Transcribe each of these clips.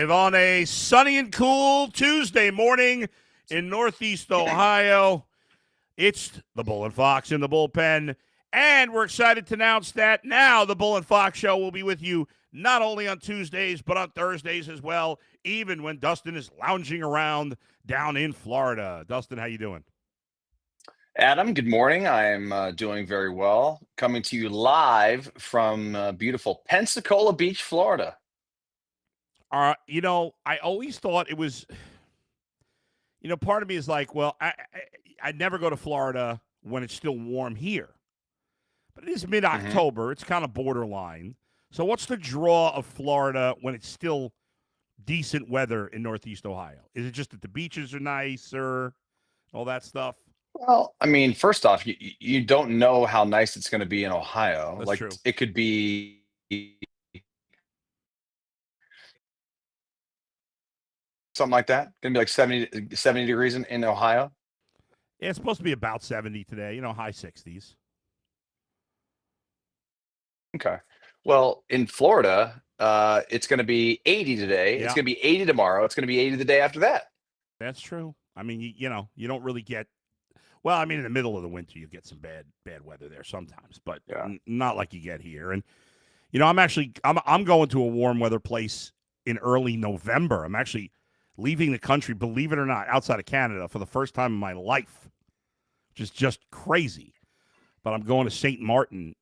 live on a sunny and cool Tuesday morning in Northeast Ohio. It's the Bull and Fox in the bullpen, and we're excited to announce that now the Bull and Fox show will be with you not only on Tuesdays, but on Thursdays as well, even when Dustin is lounging around down in Florida. Dustin, how you doing? Adam, good morning. I'm doing very well. Coming to you live from beautiful Pensacola Beach, Florida. I always thought it was, part of me is like, well, I'd never go to Florida when it's still warm here. But it is mid-October. It's kind of borderline. So what's the draw of Florida when it's still decent weather in Northeast Ohio? Is it just that the beaches are nicer, all that stuff? Well, I mean, first off, you don't know how nice it's going to be in Ohio. That's Like true. it could be something like that. Going to be like 70 degrees in Ohio. Yeah, it's supposed to be about 70 today, high 60s. Okay. Well, in Florida, it's going to be 80 today. Yeah. It's going to be 80 tomorrow. It's going to be 80 the day after that. That's true. I mean, you don't really get. Well, I mean, in the middle of the winter, you get some bad weather there sometimes, but not like you get here. And I'm going to a warm weather place in early November. I'm actually leaving the country, believe it or not, outside of Canada for the first time in my life, which is just crazy. But I'm going to St. Martin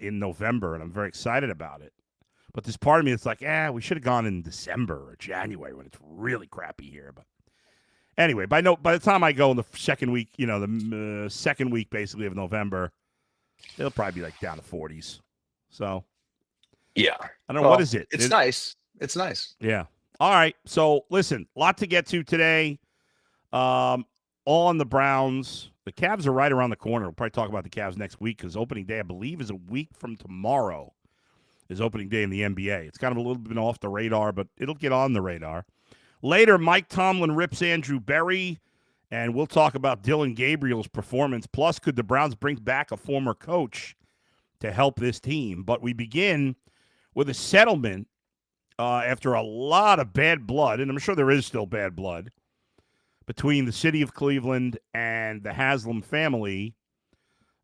in November, and I'm very excited about it. But this part of me is like, we should have gone in December or January when it's really crappy here. But anyway, by the time I go in the second week, the second week basically of November, it'll probably be like down to 40s. So, yeah, I don't know, what is it? It's nice. It's nice. Yeah. All right. So listen, a lot to get to today. On the Browns, the Cavs are right around the corner. We'll probably talk about the Cavs next week because opening day, I believe, is a week from tomorrow. Is opening day in the NBA. It's kind of a little bit off the radar, but it'll get on the radar. Later, Mike Tomlin rips Andrew Berry, and we'll talk about Dylan Gabriel's performance. Plus, could the Browns bring back a former coach to help this team? But we begin with a settlement after a lot of bad blood, and I'm sure there is still bad blood, between the city of Cleveland and the Haslam family.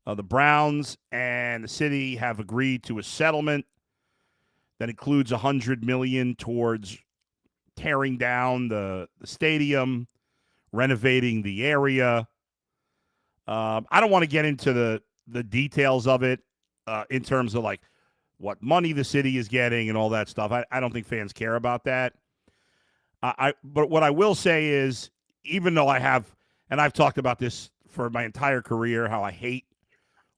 The Browns and the city have agreed to a settlement that includes $100 million towards tearing down the stadium, renovating the area. I don't want to get into the details of it in terms of like what money the city is getting and all that stuff. I don't think fans care about that. But what I will say is, even though I've talked about this for my entire career, how I hate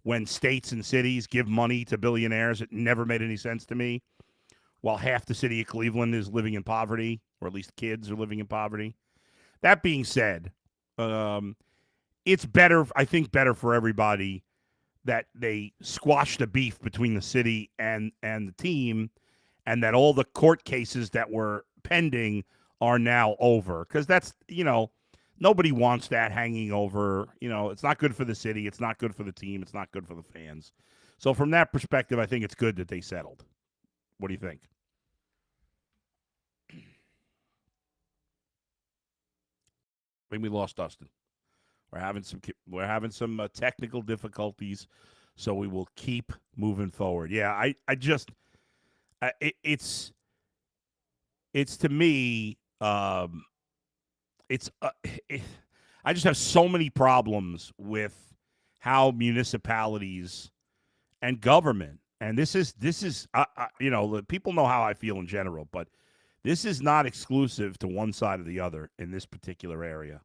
when states and cities give money to billionaires. It never made any sense to me. While half the city of Cleveland is living in poverty, or at least kids are living in poverty. That being said, it's better, I think, better for everybody that they squash the beef between the city and the team, and that all the court cases that were pending are now over. Because that's, nobody wants that hanging over. It's not good for the city. It's not good for the team. It's not good for the fans. So from that perspective, I think it's good that they settled. What do you think? I think we lost Dustin. We're having some technical difficulties, so we will keep moving forward. Yeah, it's to me, I just have so many problems with how municipalities and government, and this is people know how I feel in general, but this is not exclusive to one side or the other in this particular area.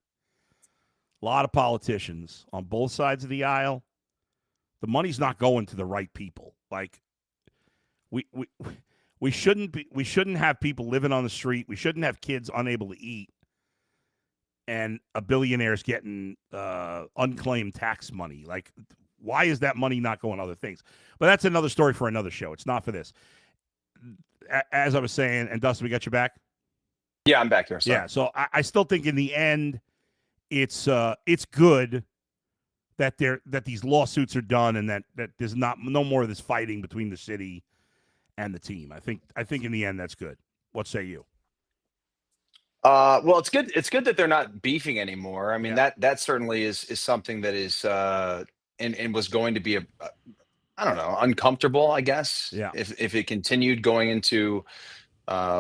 A lot of politicians on both sides of the aisle. The money's not going to the right people. Like we shouldn't have people living on the street. We shouldn't have kids unable to eat, and a billionaire's getting unclaimed tax money. Like, why is that money not going to other things? But that's another story for another show. It's not for this. As I was saying, and Dustin, we got you back? Yeah, I'm back here. Sorry. Yeah, so I still think in the end, it's good that these lawsuits are done and that there's no more of this fighting between the city and the team. I think in the end that's good. What say you? Well, it's good. It's good that they're not beefing anymore. I mean, Yeah, that certainly is something that is and was going to be I don't know, uncomfortable, I guess, yeah, if it continued going into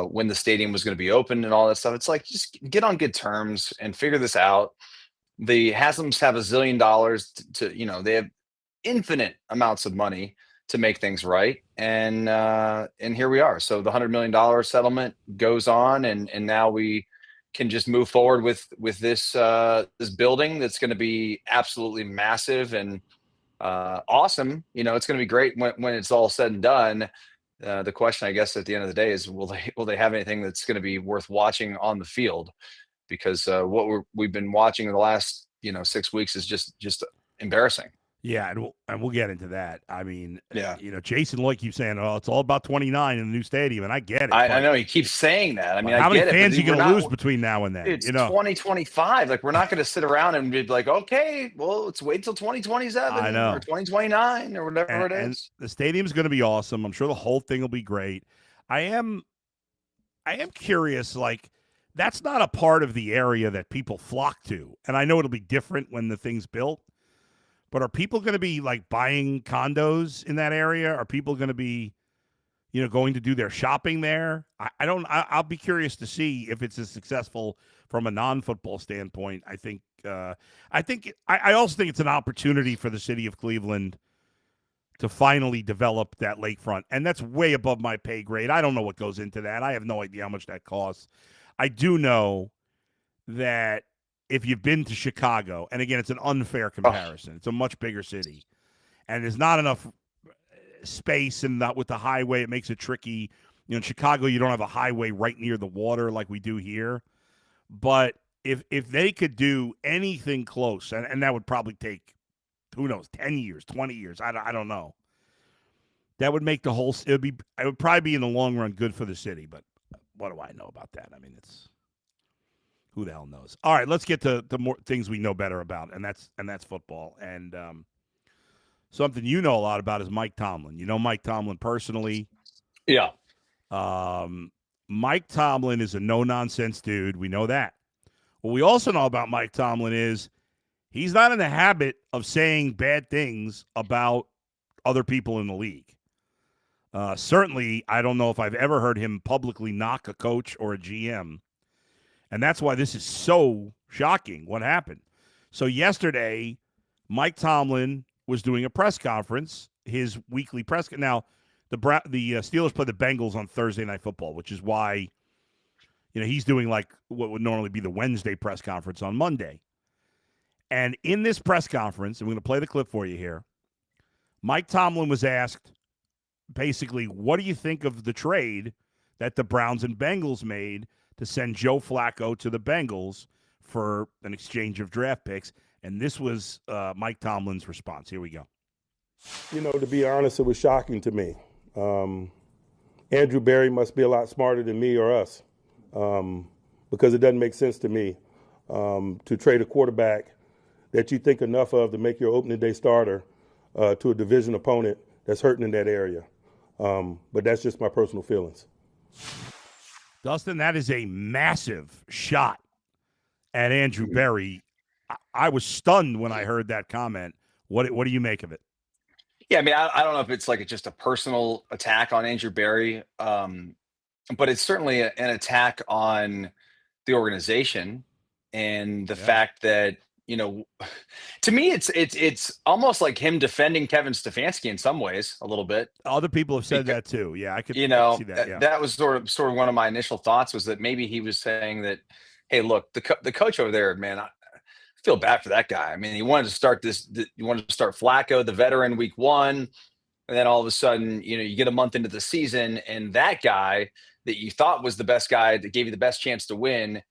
when the stadium was going to be open and all that stuff. It's like, just get on good terms and figure this out. The Haslam's have $1 zillion they have infinite amounts of money to make things right, and here we are. So the $100 million settlement goes on, and now we can just move forward with this building that's going to be absolutely massive and awesome. It's going to be great when it's all said and done. The question, I guess, at the end of the day is, will they have anything that's going to be worth watching on the field? Because what we've been watching in the last 6 weeks is just embarrassing. yeah, and we'll get into that. I mean, Yeah, Jason Lloyd keeps saying, "Oh, it's all about 29 in the new stadium," and I get it, I but know he keeps saying that. I mean, I how many get it, but fans are you we're going to lose not. between now and then? It's 2025. Like, we're not going to sit around and be like, okay, well, let's wait till I 2027 or know. 2029 or whatever it And is. the stadium's going to be awesome. I'm sure the whole thing will be great. I am curious, like, that's not a part of the area that people flock to. And I know it'll be different when the thing's built, but are people going to be like buying condos in that area? Are people going to be, going to do their shopping there? I don't, I'll be curious to see if it's as successful from a non-football standpoint. I also think it's an opportunity for the city of Cleveland to finally develop that lakefront. And that's way above my pay grade. I don't know what goes into that. I have no idea how much that costs. I do know that if you've been to Chicago, and again, it's an unfair Oh, comparison, it's a much bigger city, and there's not enough space, and that with the highway, it makes it tricky. In Chicago, you don't have a highway right near the water like we do here. But if they could do anything close, and that would probably take, who knows, 10 years, 20 years, I don't know. That would make the whole, it would probably be in the long run good for the city, but what do I know about that? I mean, it's, who the hell knows? All right, let's get to the more things we know better about, and that's football. And something you know a lot about is Mike Tomlin. You know Mike Tomlin personally. yeah. Um, Mike Tomlin is a no nonsense dude. We know that. What we also know about Mike Tomlin is he's not in the habit of saying bad things about other people in the league. Certainly, I don't know if I've ever heard him publicly knock a coach or a GM. And that's why this is so shocking what happened. So, yesterday, Mike Tomlin was doing a press conference, his weekly press. Now, the Steelers play the Bengals on Thursday Night Football, which is why he's doing like what would normally be the Wednesday press conference on Monday. And in this press conference, and we're going to play the clip for you here, Mike Tomlin was asked basically, what do you think of the trade that the Browns and Bengals made to send Joe Flacco to the Bengals for an exchange of draft picks? And this was Mike Tomlin's response. Here we go. To be honest, it was shocking to me. Andrew Berry must be a lot smarter than me or us, because it doesn't make sense to me to trade a quarterback that you think enough of to make your opening day starter to a division opponent that's hurting in that area. But that's just my personal feelings. Dustin, that is a massive shot at Andrew Berry. I was stunned when I heard that comment. What do you make of it? Yeah, I mean, I don't know if it's like just a personal attack on Andrew Berry, but it's certainly an attack on the organization and the Yeah. fact that to me, it's almost like him defending Kevin Stefanski in some ways, a little bit. Other people have said Because that too. Yeah, I could see that. Yeah. that was sort of one of my initial thoughts, was that maybe he was saying that, hey, look, the coach over there, man, I feel bad for that guy. I mean, he wanted to start he wanted to start Flacco, the veteran, week one. And then all of a sudden, you get a month into the season, and that guy that you thought was the best guy that gave you the best chance to win,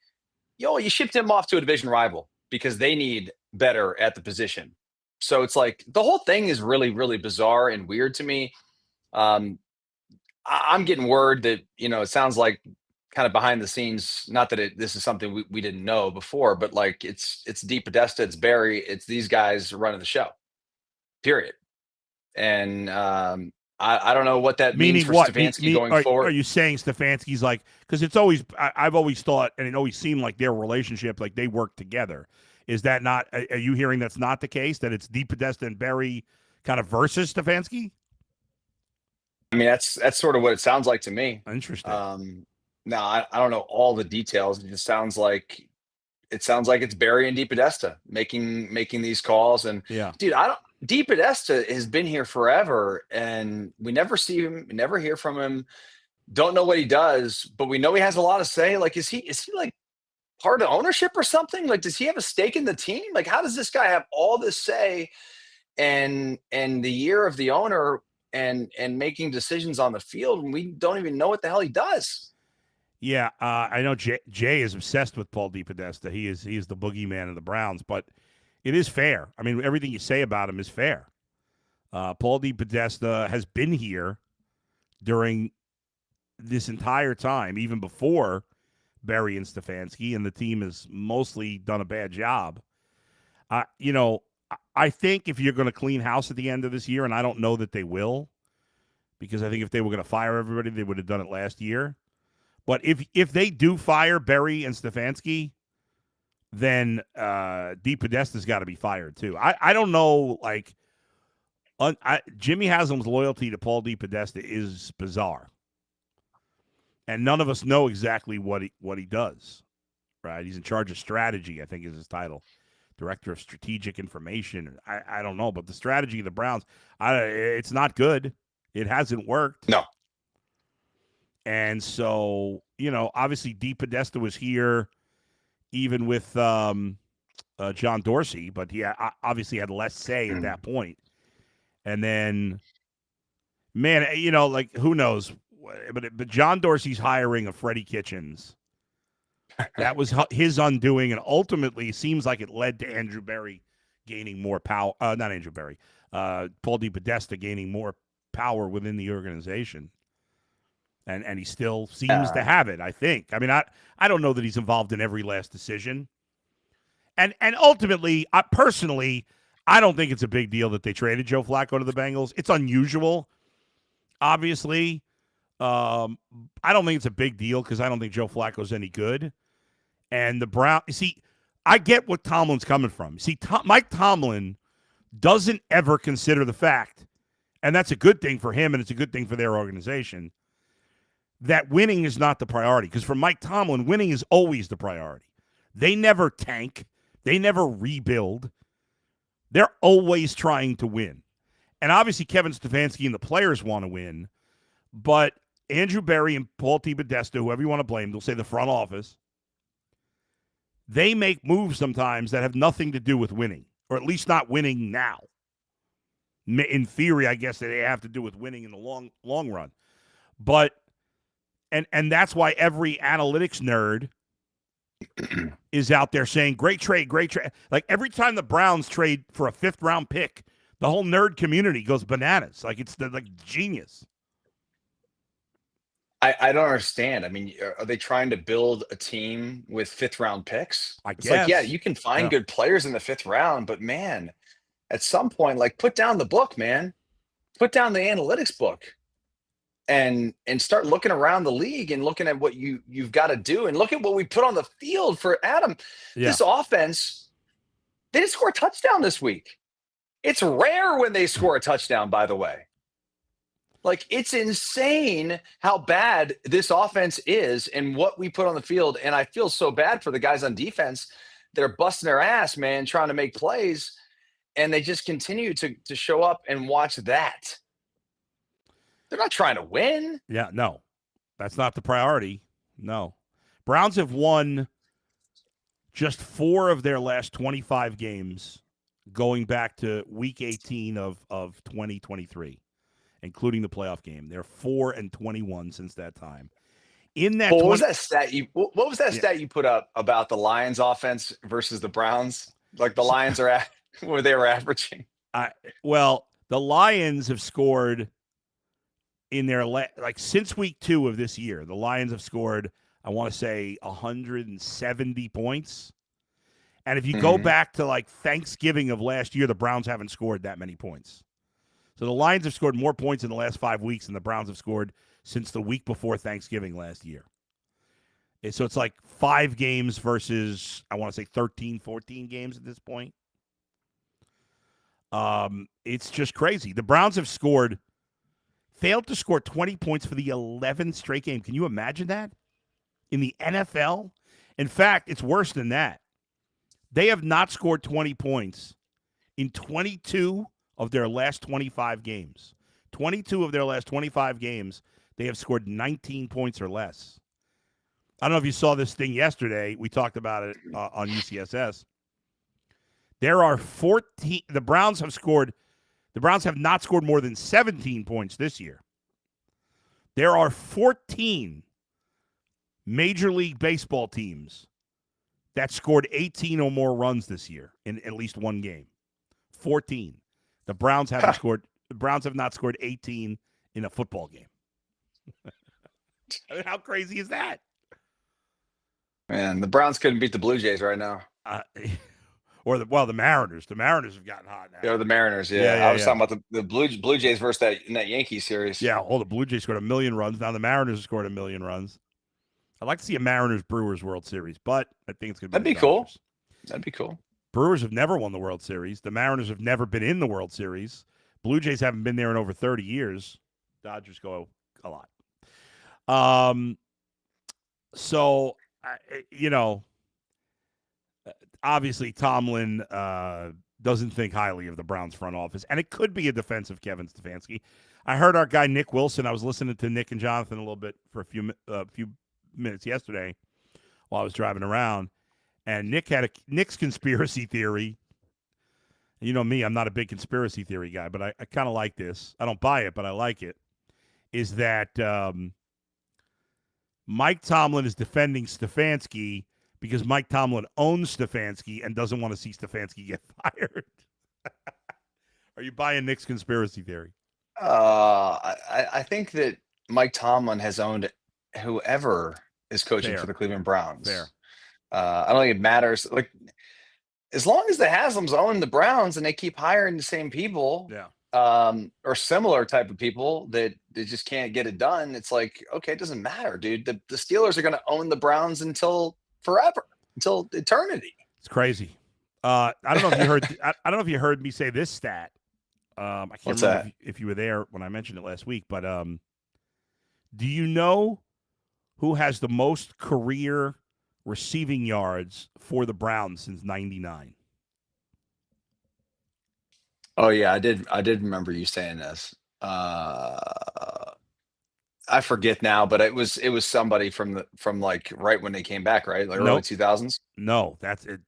you shipped him off to a division rival because they need better at the position. So it's like the whole thing is really, really bizarre and weird to me. Um, I'm getting word that, it sounds like kind of behind the scenes, not that this is something we didn't know before, but like it's Deep Podesta, it's Barry, it's these guys running the show, period. And I don't know what that means Meaning for what? Stefanski going Are forward. you saying Stefanski's like, because it's always, I've always thought, and it always seemed like their relationship, like they work together. Is that not, are you hearing that's not the case, that it's DePodesta and Berry kind of versus Stefanski? I mean, that's sort of what it sounds like to me. Interesting. Now I don't know all the details. It just sounds like it's Barry and DePodesta making these calls. And Yeah. dude, DePodesta has been here forever, and we never see him, never hear from him. Don't know what he does, but we know he has a lot to say. Like, is he like part of ownership or something? Like, does he have a stake in the team? Like, how does this guy have all this say and the year of the owner and making decisions on the field, and we don't even know what the hell he does? Yeah, I know Jay is obsessed with Paul DePodesta. He is the boogeyman of the Browns, but it is fair. I mean, everything you say about him is fair. Paul DePodesta has been here during this entire time, even before Berry and Stefanski, and the team has mostly done a bad job. I think if you're going to clean house at the end of this year, and I don't know that they will, because I think if they were going to fire everybody, they would have done it last year. But if they do fire Berry and Stefanski, then DePodesta's got to be fired too. I don't know, like, Jimmy Haslam's loyalty to Paul DePodesta is bizarre, and none of us know exactly what he does. Right? He's in charge of strategy, I think is his title, director of strategic information. I don't know, but the strategy of the Browns, it's not good. It hasn't worked. No. And so, obviously DePodesta was here even with John Dorsey, but he obviously had less say at that point. And then, man, like, who knows? But John Dorsey's hiring of Freddie Kitchens, that was his undoing, and ultimately it seems like it led to Andrew Berry gaining more power. Not Andrew Berry, Paul DePodesta gaining more power within the organization. And he still seems to have it, I think. I mean, I don't know that he's involved in every last decision. And ultimately, personally, I don't think it's a big deal that they traded Joe Flacco to the Bengals. It's unusual, obviously. I don't think it's a big deal because I don't think Joe Flacco's any good. And the Browns, I get what Tomlin's coming from. Mike Tomlin doesn't ever consider the fact, and that's a good thing for him and it's a good thing for their organization, that winning is not the priority. Because for Mike Tomlin, winning is always the priority. They never tank. They never rebuild. They're always trying to win. And obviously Kevin Stefanski and the players want to win, but Andrew Berry and Paul DePodesta, whoever you want to blame, they'll say the front office, they make moves sometimes that have nothing to do with winning, or at least not winning now. In theory, I guess they have to do with winning in the long run. But and that's why every analytics nerd is out there saying, great trade, great trade. Like, every time the Browns trade for a 5th-round pick, the whole nerd community goes bananas. Like, it's like genius. I don't understand. I mean, are they trying to build a team with 5th-round picks? It's like, yeah, you can find good players in the 5th round, but man, at some point, like, put down the book, man. Put down the analytics book. And start looking around the league and looking at what you've got to do, and look at what we put on the field for Adam. Yeah. This offense, they didn't score a touchdown this week. It's rare when they score a touchdown, by the way. Like, it's insane how bad this offense is and what we put on the field. And I feel so bad for the guys on defense that are busting their ass, man, trying to make plays. And they just continue to show up and watch that. They're not trying to win. Yeah, no. That's not the priority. No. Browns have won just 4 of their last 25 games going back to week 18 of 2023, including the playoff game. They're 4-21 since that time. In that, what was that stat stat you put up about the Lions offense versus the Browns? Like, the Lions are at where they were averaging. Well, the Lions have scored in their since week 2 of this year. The Lions have scored, I want to say, 170 points. And if you go back to like Thanksgiving of last year, the Browns haven't scored that many points. So the Lions have scored more points in the last 5 weeks than the Browns have scored since the week before Thanksgiving last year. And so it's like 5 games versus, I want to say 13, 14 games at this point. It's just crazy. The Browns have failed to score 20 points for the 11th straight game. Can you imagine that? In the NFL? In fact, it's worse than that. They have not scored 20 points in 22 of their last 25 games. 22 of their last 25 games, they have scored 19 points or less. I don't know if you saw this thing yesterday. We talked about it on UCSS. There are 14. The Browns have not scored more than 17 points this year. There are 14 Major League Baseball teams that scored 18 or more runs this year in at least one game. 14. The Browns haven't scored. The Browns have not scored 18 in a football game. I mean, how crazy is that? Man, the Browns couldn't beat the Blue Jays right now. The Mariners. The Mariners have gotten hot now. Yeah, the Mariners. Yeah, I was talking about the Blue Jays versus that Yankees series. Yeah, the Blue Jays scored 1 million runs. Now the Mariners have scored 1 million runs. I'd like to see a Mariners-Brewers World Series, but I think it's going to be That'd be cool. That'd be cool. Brewers have never won the World Series. The Mariners have never been in the World Series. Blue Jays haven't been there in over 30 years. Dodgers go a lot. Obviously Tomlin doesn't think highly of the Browns front office, and it could be a defense of Kevin Stefanski. I heard our guy Nick Wilson. I was listening to Nick and Jonathan a little bit for a few minutes yesterday while I was driving around, and Nick had Nick's conspiracy theory. You know me, I'm not a big conspiracy theory guy, but I kind of like this. I don't buy it, but I like it. Is that Mike Tomlin is defending Stefanski because Mike Tomlin owns Stefanski and doesn't want to see Stefanski get fired. Are you buying Nick's conspiracy theory? I think that Mike Tomlin has owned whoever is coaching for the Cleveland Browns. Fair. I don't think it matters. Like, as long as the Haslams own the Browns and they keep hiring the same people, or similar type of people that they just can't get it done, it's like, okay, it doesn't matter, dude. The Steelers are going to own the Browns until forever, until eternity. It's crazy. I don't know if you heard. I don't know if you heard me say this stat. I can't remember if you were there when I mentioned it last week, but do you know who has the most career receiving yards for the Browns since '99? Oh yeah, I did remember you saying this. I forget now, but it was somebody from like right when they came back, right? Like early 2000s? No, that's it.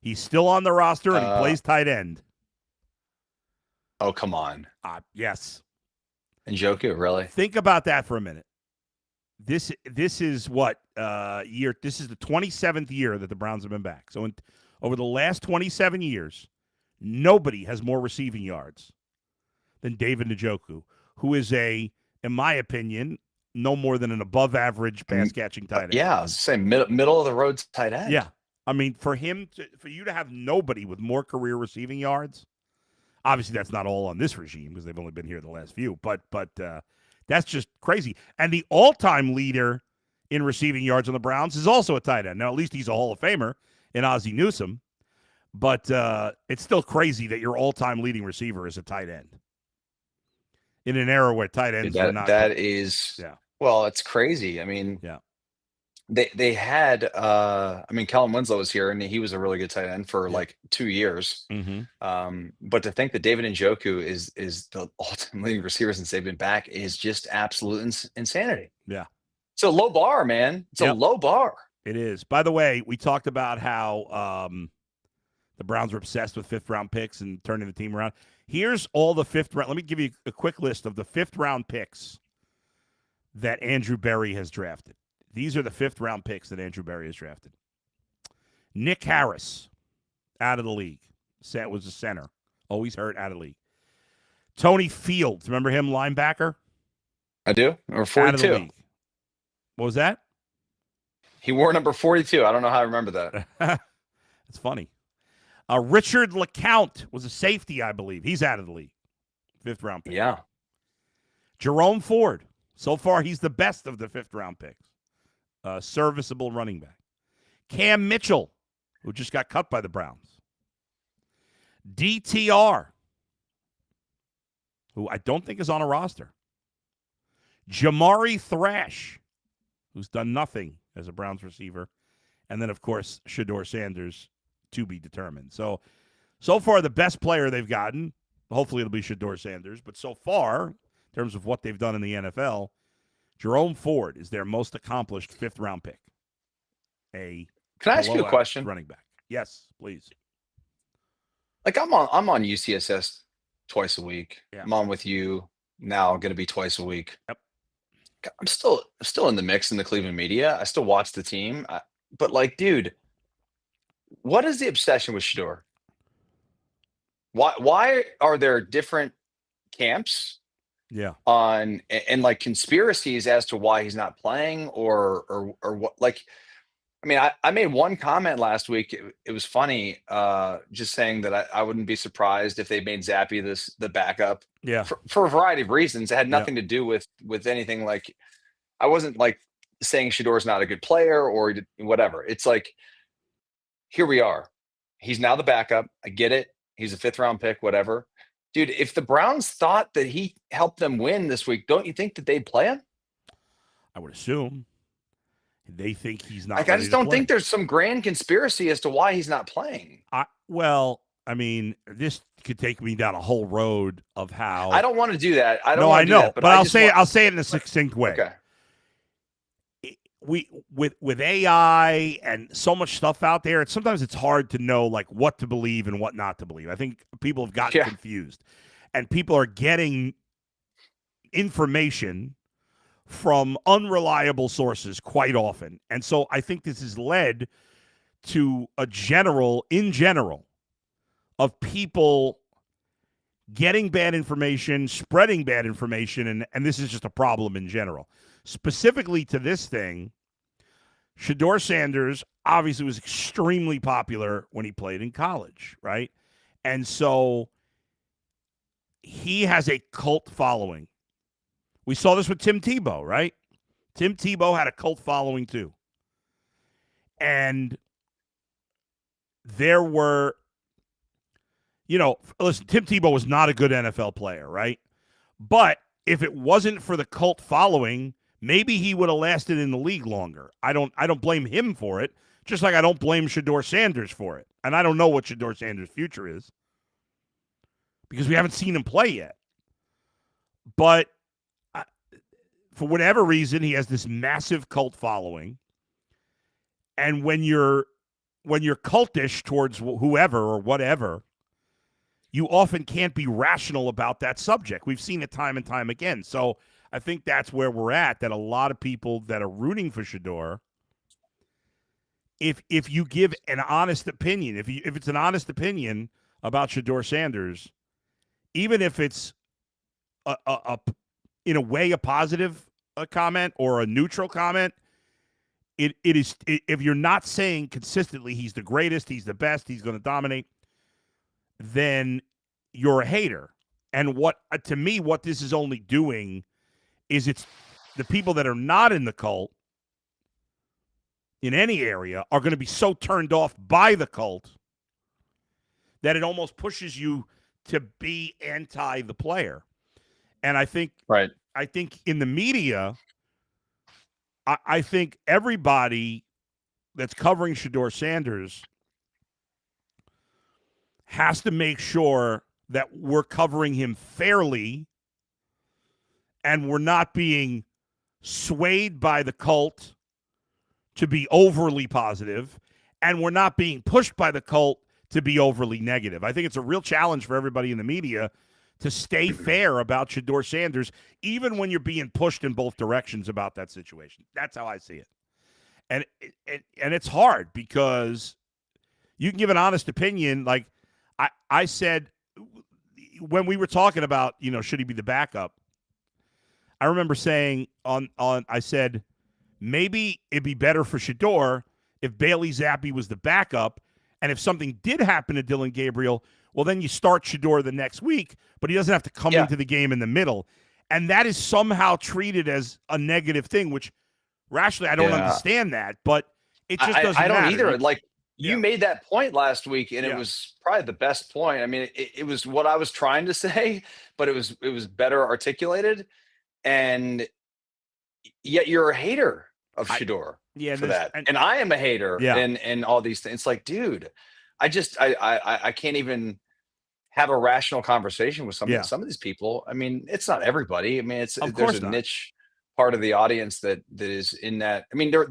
He's still on the roster and he plays tight end. Oh, come on. Yes. Njoku, really? Think about that for a minute. This is what year? This is the 27th year that the Browns have been back. So over the last 27 years, nobody has more receiving yards than David Njoku, who is in my opinion, no more than an above-average pass-catching tight end. Yeah, I was saying middle of the road tight end. Yeah, I mean, for you to have nobody with more career receiving yards. Obviously, that's not all on this regime because they've only been here the last few, but that's just crazy. And the all-time leader in receiving yards on the Browns is also a tight end. Now, at least he's a Hall of Famer in Ozzie Newsome, but it's still crazy that your all-time leading receiver is a tight end in an era where tight ends are not. That is, well, it's crazy. I mean, They had, Kellen Winslow was here, and he was a really good tight end for like 2 years. Mm-hmm. But to think that David Njoku is the all-time leading receiver since they've been back is just absolute insanity. Yeah. It's a low bar, man. It's a low bar. It is. By the way, we talked about how the Browns were obsessed with fifth-round picks and turning the team around. Here's all the fifth-round. Let me give you a quick list of the fifth-round picks that Andrew Berry has drafted. These are the fifth-round picks that Andrew Berry has drafted. Nick Harris, out of the league. Was a center. Always hurt, out of the league. Tony Fields, remember him, linebacker? I do. Or 42. Out of the league. What was that? He wore number 42. I don't know how I remember that. That's funny. Richard LeCount was a safety, I believe. He's out of the league. 5th-round pick. Yeah. Jerome Ford. So far, he's the best of the 5th-round picks. Serviceable running back. Cam Mitchell, who just got cut by the Browns. DTR, who I don't think is on a roster. Jamari Thrash, who's done nothing as a Browns receiver. And then, of course, Shedeur Sanders, to be determined. So far, the best player they've gotten, hopefully it'll be Shedeur Sanders, but so far, in terms of what they've done in the NFL, Jerome Ford is their most accomplished 5th-round pick. Can I ask you a question? Running back. Yes, please. Like I'm on UCSS twice a week. Yeah. I'm on with you now. Going to be twice a week. Yep. I'm still in the mix in the Cleveland media. I still watch the team, but like, dude, what is the obsession with Shedeur? Why are there different camps? Yeah. And like conspiracies as to why he's not playing or what? Like, I mean, I made one comment last week. It was funny, just saying that I wouldn't be surprised if they made Zappy the backup. Yeah. For a variety of reasons. It had nothing to do with anything. Like, I wasn't like saying Shedeur's not a good player or whatever. It's like, here we are. He's now the backup. I get it. He's a 5th-round pick, whatever. Dude, if the Browns thought that he helped them win this week, don't you think that they'd play him? I would assume. They think he's not. Like, I just don't think there's some grand conspiracy as to why he's not playing. Well, I mean, this could take me down a whole road of how. I don't want to do that. I know, that, but I'll say it in a succinct way. Okay. We with AI and so much stuff out there, sometimes it's hard to know like what to believe and what not to believe. I think people have gotten confused, and people are getting information from unreliable sources quite often. And so I think this has led to in general, of people getting bad information, spreading bad information, and this is just a problem in general. Specifically to this thing, Shedeur Sanders obviously was extremely popular when he played in college, right? And so he has a cult following. We saw this with Tim Tebow, right? Tim Tebow had a cult following too. And there were, listen, Tim Tebow was not a good NFL player, right? But if it wasn't for the cult following, maybe he would have lasted in the league longer. I don't blame him for it, just like I don't blame Shedeur Sanders for it. And I don't know what Shedeur Sanders' future is because we haven't seen him play yet. But for whatever reason, he has this massive cult following. And when you're cultish towards whoever or whatever, you often can't be rational about that subject. We've seen it time and time again. So I think that's where we're at, that a lot of people that are rooting for Shedeur, if you give an honest opinion, if it's an honest opinion about Shedeur Sanders, even if it's in a way a positive comment or a neutral comment, it is, if you're not saying consistently he's the greatest, he's the best, he's going to dominate, then you're a hater. And to me, what this is only doing is it's the people that are not in the cult in any area are going to be so turned off by the cult that it almost pushes you to be anti the player. And I think in the media, I think everybody that's covering Shedeur Sanders has to make sure that we're covering him fairly and we're not being swayed by the cult to be overly positive, and we're not being pushed by the cult to be overly negative. I think it's a real challenge for everybody in the media to stay fair about Shedeur Sanders, even when you're being pushed in both directions about that situation. That's how I see it. And it's hard because you can give an honest opinion. Like I said, when we were talking about, should he be the backup? I remember saying I said, maybe it'd be better for Shedeur if Bailey Zappi was the backup And if something did happen to Dylan Gabriel, well, then you start Shedeur the next week, but he doesn't have to come into the game in the middle. And that is somehow treated as a negative thing, which rationally I don't understand that, but it just doesn't matter. I don't either. Like, you made that point last week, and it was probably the best point. I mean, it was what I was trying to say, but it was better articulated. And yet you're a hater of Shedeur for that. And I am a hater and all these things. It's like, dude, I can't even have a rational conversation with some of these people. I mean, it's not everybody. I mean, there's a niche part of the audience that is in that. I mean, a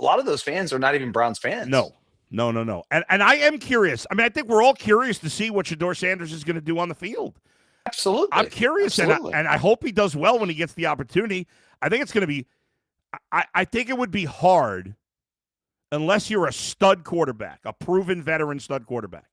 lot of those fans are not even Browns fans. No. And I am curious. I mean, I think we're all curious to see what Shedeur Sanders is going to do on the field. Absolutely. I'm curious, and I hope he does well when he gets the opportunity. I think it's going to be I think it would be hard unless you're a stud quarterback, a proven veteran stud quarterback.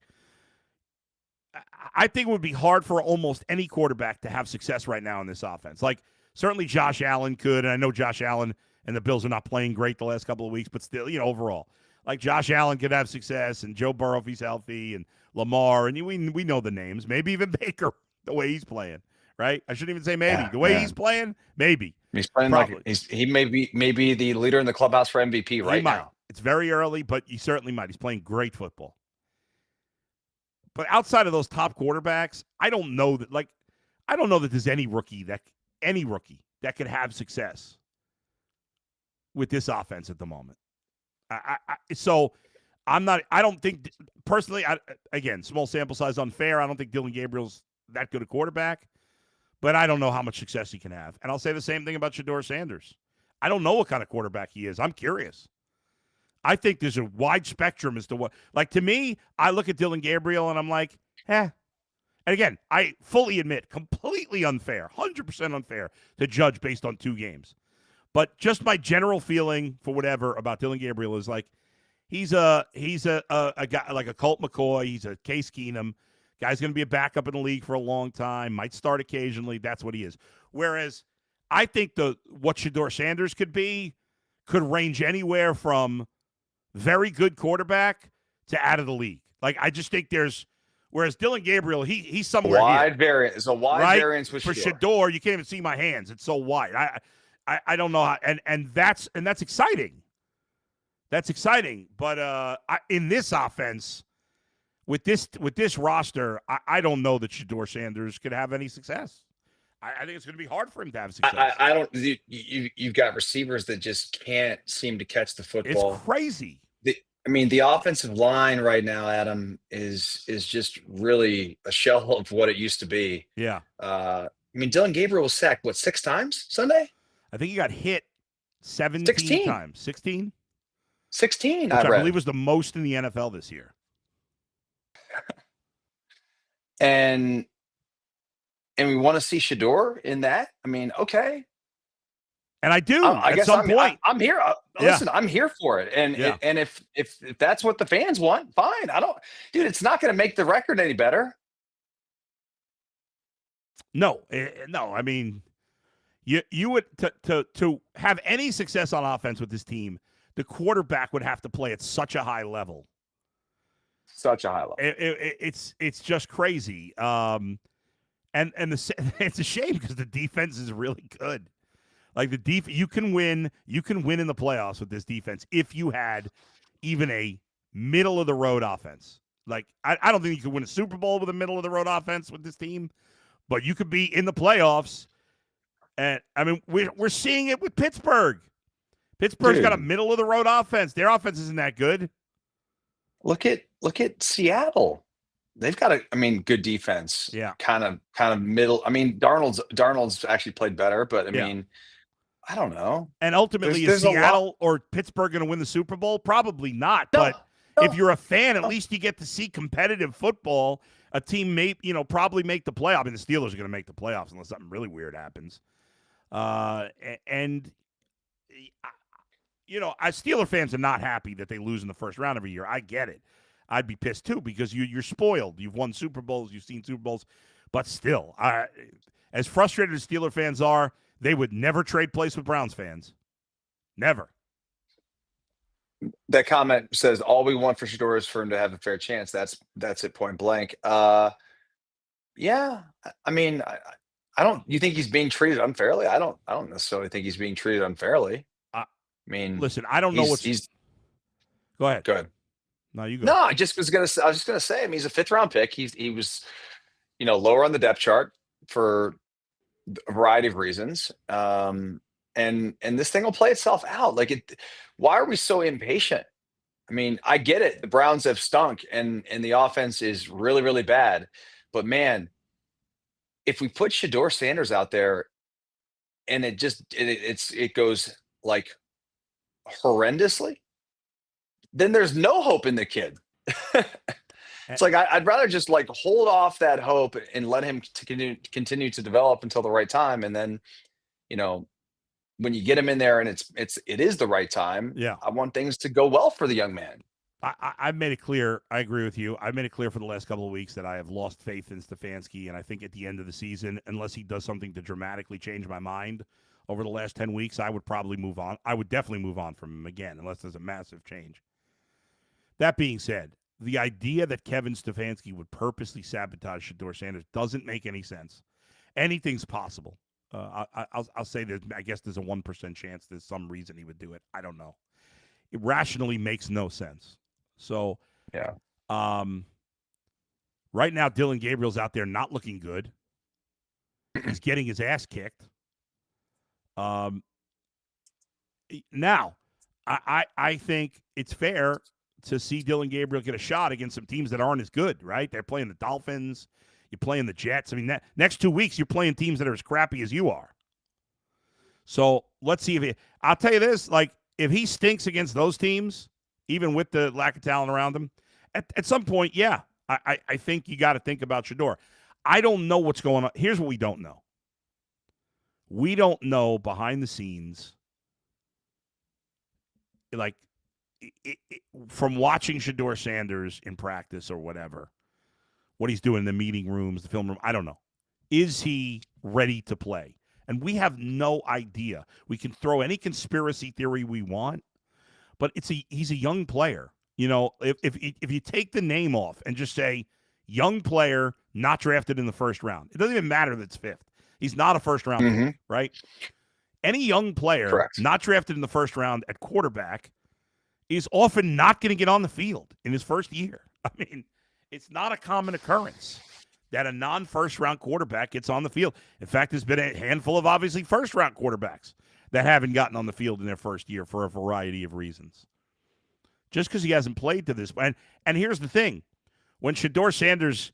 I think it would be hard for almost any quarterback to have success right now in this offense. Like, certainly Josh Allen could, and I know Josh Allen and the Bills are not playing great the last couple of weeks, but still, overall. Like, Josh Allen could have success, and Joe Burrow if he's healthy, and Lamar, and we know the names. Maybe even Baker, the way he's playing, right? I shouldn't even say maybe. The way he's playing, maybe. He's playing probably. He may be the leader in the clubhouse for MVP right now. It's very early, but he certainly might. He's playing great football. But outside of those top quarterbacks, I don't know that there's any rookie that could have success with this offense at the moment. I don't think personally. Again, small sample size, unfair. I don't think Dylan Gabriel's that good a quarterback, but I don't know how much success he can have. And I'll say the same thing about Shedeur Sanders. I don't know what kind of quarterback he is. I'm curious. I think there's a wide spectrum as to what. Like, to me, I look at Dylan Gabriel and I'm like, And again, I fully admit, completely unfair, 100% unfair to judge based on 2 games. But just my general feeling for whatever about Dylan Gabriel is like, he's a guy like a Colt McCoy. He's a Case Keenum. Guy's going to be a backup in the league for a long time. Might start occasionally. That's what he is. Whereas I think what Shedeur Sanders could range anywhere from very good quarterback to out of the league. Like, I just think whereas Dylan Gabriel, he's somewhere wide here. variance. It's a wide variance for Shedeur. You can't even see my hands. It's so wide. I don't know how, and that's exciting. That's exciting. But in this offense, with this roster, I don't know that Shedeur Sanders could have any success. I think it's going to be hard for him to have success. I don't. You've got receivers that just can't seem to catch the football. It's crazy. The offensive line right now, Adam, is just really a shell of what it used to be. Yeah. Dylan Gabriel was sacked, 6 times Sunday? I think he got hit 17 times. 16? 16, which I believe was the most in the NFL this year. And we want to see Shedeur in that. Okay. And I do. I guess some point. I'm here. Listen, I'm here for it. And and if that's what the fans want, fine. Dude, it's not going to make the record any better. No. I mean, you would to have any success on offense with this team, the quarterback would have to play at such a high level. Such a high level. It's just crazy. And it's a shame because the defense is really good. Like, you can win in the playoffs with this defense if you had even a middle of the road offense. Like, I don't think you could win a Super Bowl with a middle of the road offense with this team, but you could be in the playoffs. And we're seeing it with Pittsburgh. Pittsburgh's got a middle of the road offense. Their offense isn't that good. Look at Seattle. They've got good defense. Yeah. Kind of middle. Darnold's actually played better, but I don't know. And ultimately, is Seattle or Pittsburgh going to win the Super Bowl? Probably not. No, but if you're a fan, at least you get to see competitive football. A team may, probably make the playoff. The Steelers are going to make the playoffs unless something really weird happens. Steeler fans are not happy that they lose in the first round every year. I get it. I'd be pissed too because you're spoiled. You've won Super Bowls. You've seen Super Bowls. But still, as frustrated as Steeler fans are, they would never trade place with Browns fans. Never. That comment says all we want for Shedeur is for him to have a fair chance. That's it, point blank. Yeah, I mean, I don't. You think he's being treated unfairly? I don't. I don't necessarily think he's being treated unfairly. Uh, I mean, Listen, I don't know what's. he's Go ahead. good. No, you go. No, I was just gonna say. I mean, he's a 5th-round pick. He was, lower on the depth chart for a variety of reasons. And this thing will play itself out. Like it. Why are we so impatient? I mean, I get it. The Browns have stunk, and the offense is really, really bad. But man, if we put Shedeur Sanders out there, and it goes like horrendously, then there's no hope in the kid. It's like I'd rather just like hold off that hope and let him continue to develop until the right time, and then when you get him in there and it is the right time. Yeah. I want things to go well for the young man. I've made it clear. I agree with you. I've made it clear for the last couple of weeks that I have lost faith in Stefanski, and I think at the end of the season, unless he does something to dramatically change my mind over the last 10 weeks, I would probably move on. I would definitely move on from him again, unless there's a massive change. That being said, the idea that Kevin Stefanski would purposely sabotage Shedeur Sanders doesn't make any sense. Anything's possible. I'll say that I guess there's a 1% chance there's some reason he would do it. I don't know. It rationally makes no sense. So, Yeah. Right now, Dylan Gabriel's out there not looking good. He's getting his ass kicked. Now, I think it's fair to see Dylan Gabriel get a shot against some teams that aren't as good, right? They're playing the Dolphins. You're playing the Jets. I mean, next 2 weeks, you're playing teams that are as crappy as you are. So let's see if I'll tell you this, like, if he stinks against those teams, even with the lack of talent around him, at some point, yeah, I think you got to think about Shedeur. I don't know what's going on. Here's what we don't know. We don't know behind the scenes, like, from watching Shedeur Sanders in practice or whatever, what he's doing in the meeting rooms, the film room, I don't know. Is he ready to play? And we have no idea. We can throw any conspiracy theory we want, but he's a young player. If you take the name off and just say young player not drafted in the first round, it doesn't even matter that it's 5th. He's not a first round pick, right? Any young player Correct. not drafted in the first round at quarterback is often not going to get on the field in his first year. I mean, it's not a common occurrence that a non-first round quarterback gets on the field. In fact, there's been a handful of obviously first round quarterbacks that haven't gotten on the field in their first year for a variety of reasons. Just because he hasn't played to this point. And here's the thing. When Shedeur Sanders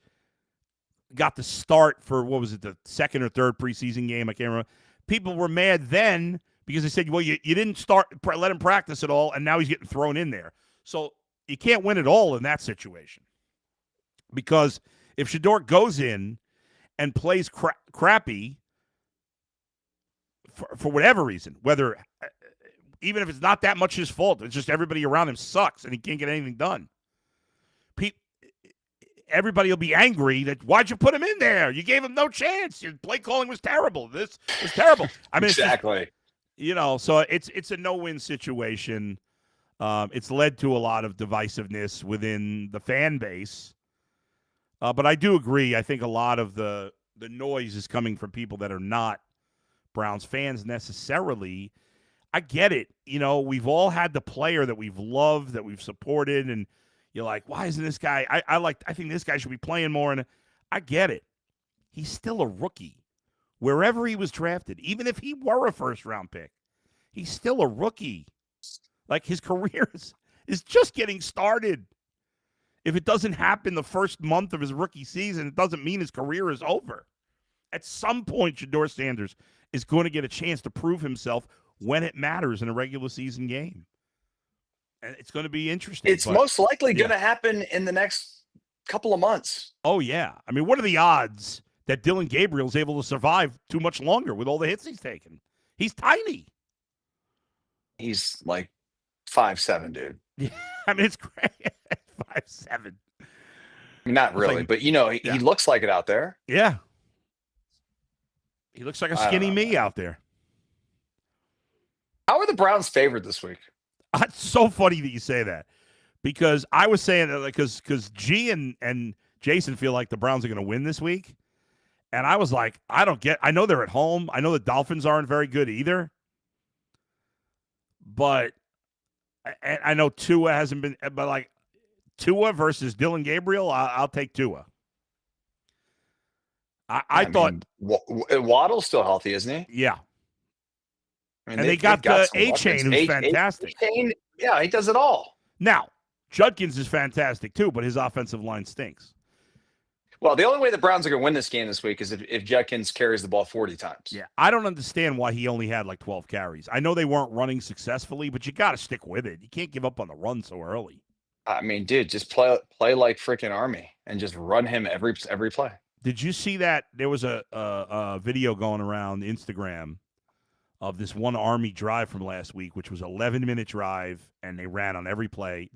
got the start for, what was it, the second or third preseason game, I can't remember, people were mad then because they said, well, you didn't let him practice at all, and now he's getting thrown in there. So you can't win it all in that situation. Because if Shedeur goes in and plays crappy for whatever reason, whether even if it's not that much his fault, it's just everybody around him sucks and he can't get anything done. Everybody will be angry that why'd you put him in there? You gave him no chance. Your play calling was terrible. This was terrible. I mean, exactly. So it's a no-win situation. It's led to a lot of divisiveness within the fan base. But I do agree. I think a lot of the noise is coming from people that are not Browns fans necessarily. I get it. We've all had the player that we've loved, that we've supported, and you're like, why isn't this guy? I think this guy should be playing more. And I get it. He's still a rookie. Wherever he was drafted, even if he were a first-round pick, he's still a rookie. Like, his career is just getting started. If it doesn't happen the first month of his rookie season, it doesn't mean his career is over. At some point, Shedeur Sanders is going to get a chance to prove himself when it matters in a regular season game. And it's going to be interesting. It's most likely going to happen in the next couple of months. Oh, yeah. I mean, what are the odds that Dylan Gabriel's able to survive too much longer with all the hits he's taken? He's tiny. He's like 5'7", dude. Yeah, I mean, it's great. 5'7". I mean, not really, like, but he looks like it out there. Yeah. He looks like a skinny me out there. How are the Browns favored this week? It's so funny that you say that because I was saying that because G and Jason feel like the Browns are going to win this week, and I was like, I know they're at home. I know the Dolphins aren't very good either, but I know Tua hasn't been. But like Tua versus Dylan Gabriel, I'll take Tua. I thought Waddle's still healthy, isn't he? yeah. I mean, And they got the some A-Chain, weapons. who's fantastic. A-Chain, yeah, he does it all. Now, Judkins is fantastic too, but his offensive line stinks. Well, the only way the Browns are going to win this game this week is if Judkins carries the ball 40 times. Yeah, I don't understand why he only had like 12 carries. I know they weren't running successfully, but you got to stick with it. You can't give up on the run so early. I mean, dude, just play like freaking Army and just run him every play. Did you see that? There was a video going around Instagram of this one Army drive from last week, which was an 11-minute drive, and they ran on every play.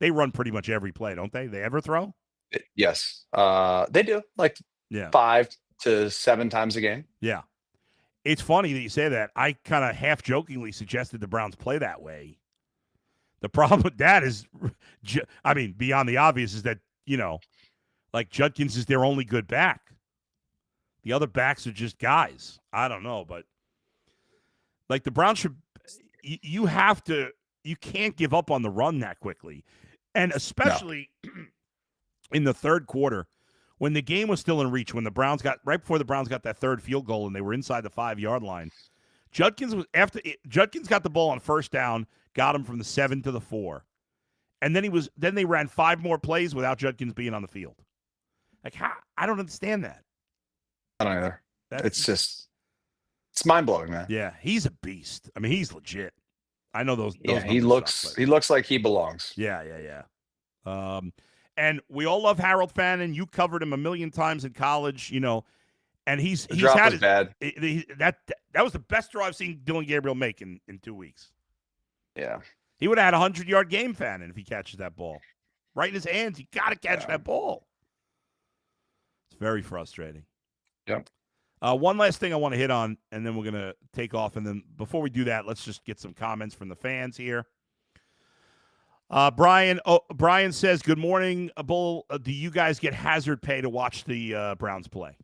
They run pretty much every play, don't they? They ever throw? Yes. They do, like 5 to 7 times a game. Yeah. It's funny that you say that. I kind of half-jokingly suggested the Browns play that way. The problem with that is, I mean, beyond the obvious is that, like Judkins is their only good back. The other backs are just guys. I don't know, but like the Browns should, you can't give up on the run that quickly. And especially in the third quarter, when the game was still in reach, right before the Browns got that third field goal and they were inside the 5-yard line, Judkins got the ball on first down, got him from the 7 to the 4. And then they ran 5 more plays without Judkins being on the field. Like, how? I don't understand that. I don't either. It's mind-blowing, man. Yeah, he's a beast. I mean, he's legit. I know those he looks like he belongs. Yeah. And we all love Harold Fannin. You covered him a million times in college, and he's had his bad. That was the best throw I've seen Dylan Gabriel make in 2 weeks. Yeah. He would have had a 100-yard game, Fannin, if he catches that ball. Right in his hands. You got to catch that ball. It's very frustrating. Yep. One last thing I want to hit on, and then we're going to take off. And then before we do that, let's just get some comments from the fans here. Brian says, good morning, Bull. Do you guys get hazard pay to watch the Browns play?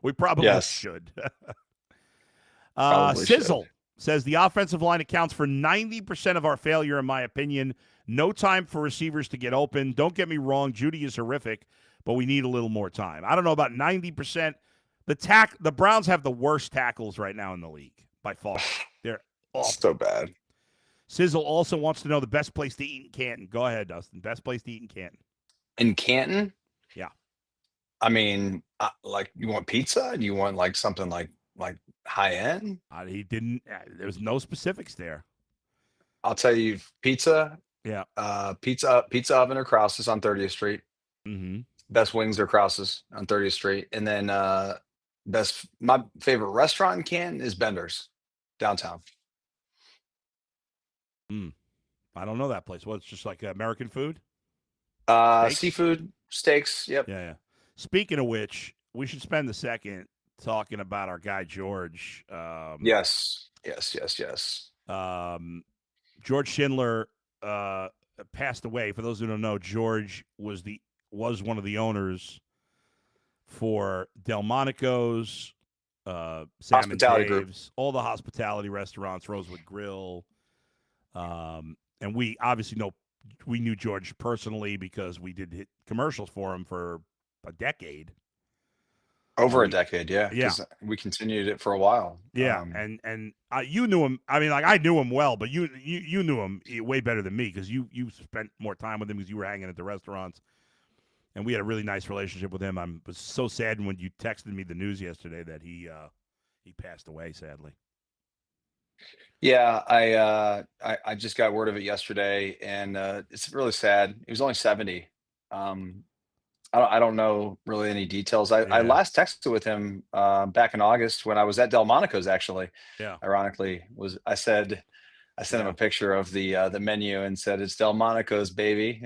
We probably should. Sizzle says, the offensive line accounts for 90% of our failure, in my opinion. No time for receivers to get open. Don't get me wrong, Judy is horrific, but we need a little more time. I don't know about 90%. The Browns have the worst tackles right now in the league by far. They're awful. So bad. Sizzle also wants to know the best place to eat in Canton. Go ahead, Dustin. Best place to eat in Canton. In Canton? Yeah. I mean, like, you want pizza? And you want like something like high end? He didn't. There was no specifics there. I'll tell you, pizza. Yeah. Pizza oven or Krause's on 30th Street. Mm-hmm. Best wings or Krause's on 30th Street, and then my favorite restaurant in Canton is Bender's downtown. I don't know that place. Well, it's just like American food? Seafood, steaks. Yep. Yeah. Speaking of which, we should spend a second talking about our guy, George. Yes. George Schindler passed away. For those who don't know, George was one of the owners for Delmonico's, Sam Hospitality and Group. Dave's, all the hospitality restaurants, Rosewood Grill. And we obviously we knew George personally because we did hit commercials for him for a decade. Over a decade, yeah. Yeah. We continued it for a while. Yeah, and you knew him. I mean, like, I knew him well, but you knew him way better than me because you spent more time with him because you were hanging at the restaurants, and we had a really nice relationship with him. I was so sad when you texted me the news yesterday that he passed away, sadly. Yeah, I just got word of it yesterday, and it's really sad. He was only 70. I don't know really any details. I last texted with him back in August when I was at Delmonico's, actually. Yeah. Ironically, I sent him a picture of the menu and said it's Delmonico's, baby.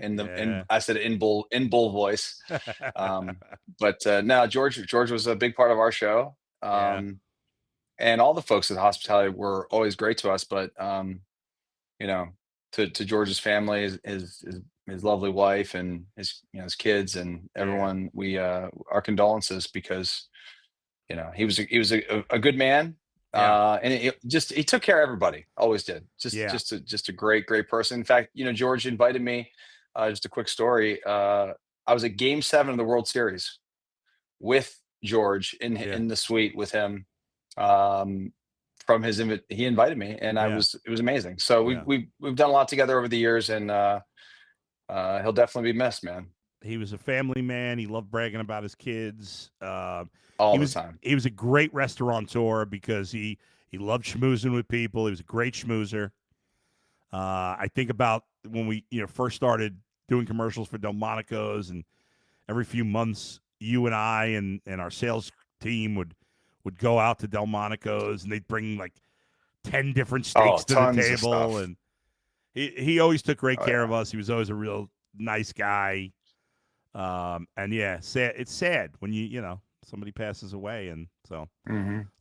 I said in bull voice. But no, George was a big part of our show. and all the folks at the hospitality were always great to us. But you know, to George's family, his lovely wife, and his kids, and everyone, we our condolences, because he was a good man. And he took care of everybody. Always did. Just a great person. In fact, George invited me. Just a quick story. I was at Game 7 of the World Series with George in the suite with him. From he invited me, and it was amazing. So we've done a lot together over the years, and he'll definitely be missed, man. He was a family man. He loved bragging about his kids. All the time. He was a great restaurateur because he loved schmoozing with people. He was a great schmoozer. I think about when we first started doing commercials for Delmonico's, and every few months you and I and our sales team would go out to Delmonico's, and they'd bring like 10 different steaks to the table, and he always took great care of us. He was always a real nice guy. And it's sad when somebody passes away, and so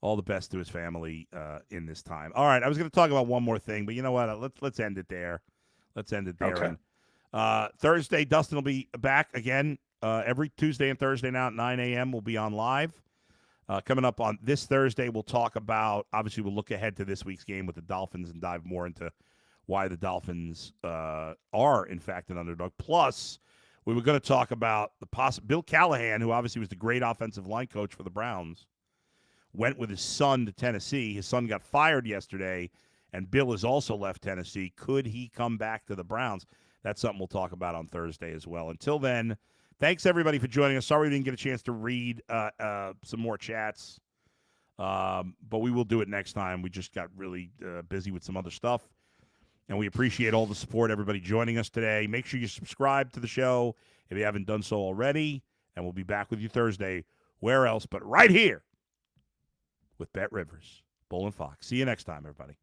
all the best to his family in this time. All right, I was going to talk about one more thing, but you know what? Let's end it there. Okay. And, Thursday, Dustin will be back again every Tuesday and Thursday now at 9 a.m. We'll be on live. Coming up on this Thursday, we'll talk about, obviously we'll look ahead to this week's game with the Dolphins and dive more into why the Dolphins are, in fact, an underdog. Plus, we were going to talk about Bill Callahan, who obviously was the great offensive line coach for the Browns, went with his son to Tennessee. His son got fired yesterday, and Bill has also left Tennessee. Could he come back to the Browns? That's something we'll talk about on Thursday as well. Until then, thanks, everybody, for joining us. Sorry we didn't get a chance to read some more chats, but we will do it next time. We just got really busy with some other stuff. And we appreciate all the support, everybody joining us today. Make sure you subscribe to the show if you haven't done so already. And we'll be back with you Thursday. Where else but right here with Bet Rivers, Bull and Fox. See you next time, everybody.